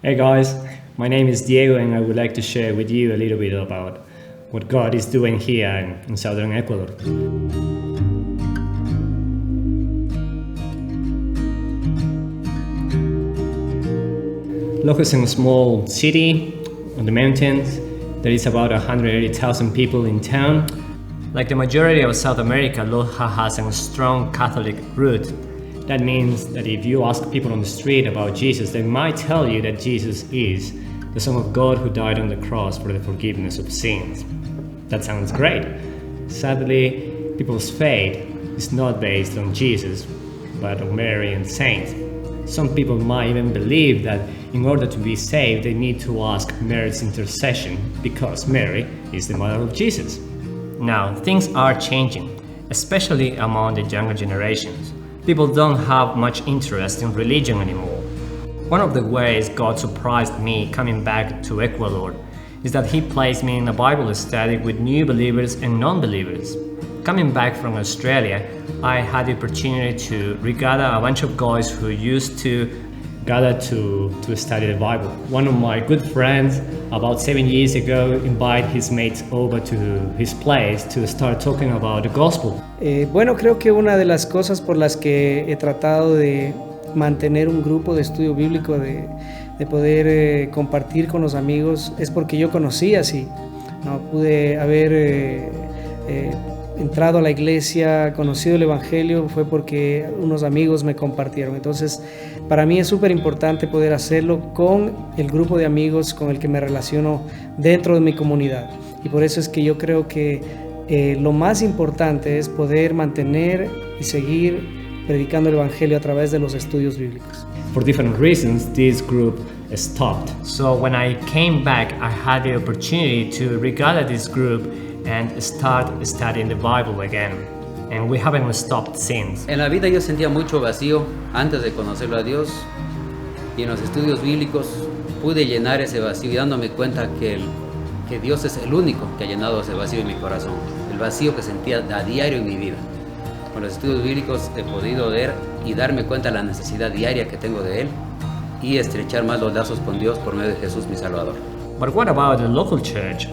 Hey guys, my name is Diego and I would like to share with you a little bit about what God is doing here in southern Ecuador. Loja is a small city on the mountains. There is about 180,000 people in town. Like the majority of South America, Loja has a strong Catholic root. That means that if you ask people on the street about Jesus, they might tell you that Jesus is the Son of God who died on the cross for the forgiveness of sins. That sounds great. Sadly, people's faith is not based on Jesus, but on Mary and saints. Some people might even believe that in order to be saved, they need to ask Mary's intercession because Mary is the mother of Jesus. Now, things are changing, especially among the younger generations. People don't have much interest in religion anymore. One of the ways God surprised me coming back to Ecuador is that He placed me in a Bible study with new believers and non-believers. Coming back from Australia, I had the opportunity to regather a bunch of guys who used to gather to study the Bible. One of my good friends, about 7 years ago, invited his mates over to his place to start talking about the gospel. Bueno, creo que una de las cosas por las que he tratado de mantener un grupo de estudio bíblico, de poder compartir con los amigos, es porque yo conocí así. No pude haber entrado a la iglesia, conocido el evangelio, fue porque unos amigos me compartieron. Entonces, para mí es súper importante poder hacerlo con el grupo de amigos con el que me relaciono dentro de mi comunidad. Y por eso es que yo creo que lo más importante es poder mantener y seguir predicando el evangelio a través de los estudios bíblicos. For different reasons, this group stopped. So when I came back, I had the opportunity to regather this group and start studying the Bible again. And we haven't stopped since. En la vida yo sentía mucho vacío antes de conocerlo a Dios, y en los estudios bíblicos pude llenar ese vacío y dándome cuenta que Dios es el único que ha llenado ese vacío en mi corazón, el vacío que sentía a diario en mi vida. Con los estudios bíblicos he podido ver y darme cuenta de la necesidad diaria que tengo de Él y estrechar más los lazos con Dios por medio de Jesús mi Salvador. But what about the local church?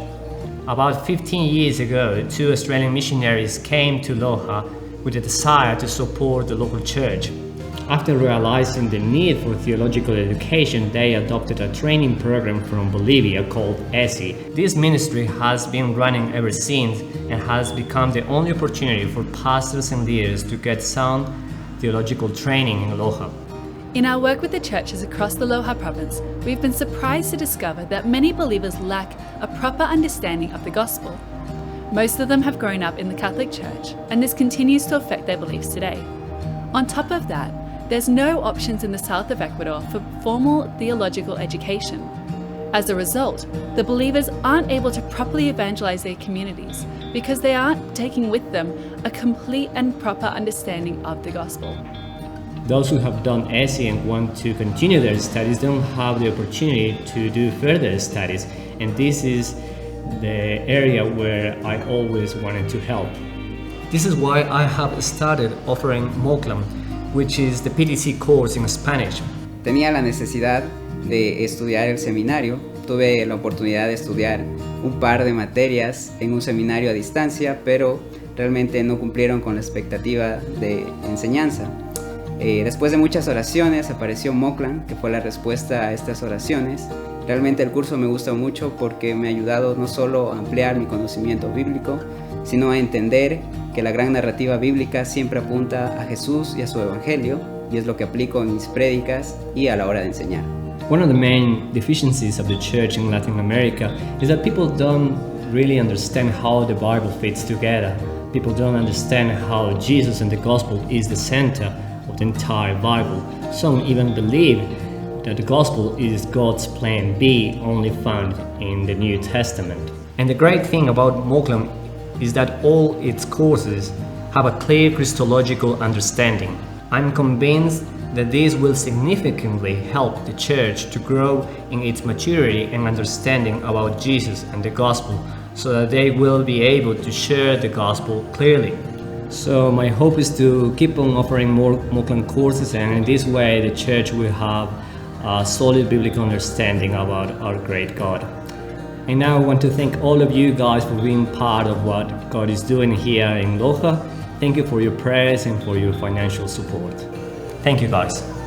About 15 years ago, 2 Australian missionaries came to Loja with a desire to support the local church. After realizing the need for theological education, they adopted a training program from Bolivia called ESI. This ministry has been running ever since and has become the only opportunity for pastors and leaders to get sound theological training in Loja. In our work with the churches across the Loja province, we've been surprised to discover that many believers lack a proper understanding of the gospel. Most of them have grown up in the Catholic Church, and this continues to affect their beliefs today. On top of that, there's no options in the south of Ecuador for formal theological education. As a result, the believers aren't able to properly evangelize their communities because they aren't taking with them a complete and proper understanding of the gospel. Those who have done ESI and want to continue their studies don't have the opportunity to do further studies, and this is the area where I always wanted to help. This is why I have started offering MOCLAM, which is the PTC course in Spanish. Tenía la necesidad de estudiar el seminario. Tuve la oportunidad de estudiar un par de materias en un seminario a distancia, pero realmente no cumplieron con la expectativa de enseñanza. Después de muchas oraciones apareció MOCLAM, que fue la respuesta a estas oraciones. Realmente el curso me gusta mucho porque me ha ayudado no solo a ampliar mi conocimiento bíblico, sino a entender que la gran narrativa bíblica siempre apunta a Jesús y a su evangelio, y es lo que aplico en mis prédicas y a la hora de enseñar. One of the main deficiencies of the church in Latin America is that people don't really understand how the Bible fits together. People don't understand how Jesus and the gospel is the center of the entire Bible. Some even believe that the gospel is God's plan B, only found in the New Testament. And the great thing about MOCLAM is that all its courses have a clear Christological understanding. I'm convinced that this will significantly help the church to grow in its maturity and understanding about Jesus and the gospel, so that they will be able to share the gospel clearly. So my hope is to keep on offering more MOCLAM courses, and in this way the church will have a solid biblical understanding about our great God. And now I want to thank all of you guys for being part of what God is doing here in Loja. Thank you for your prayers and for your financial support. Thank you guys.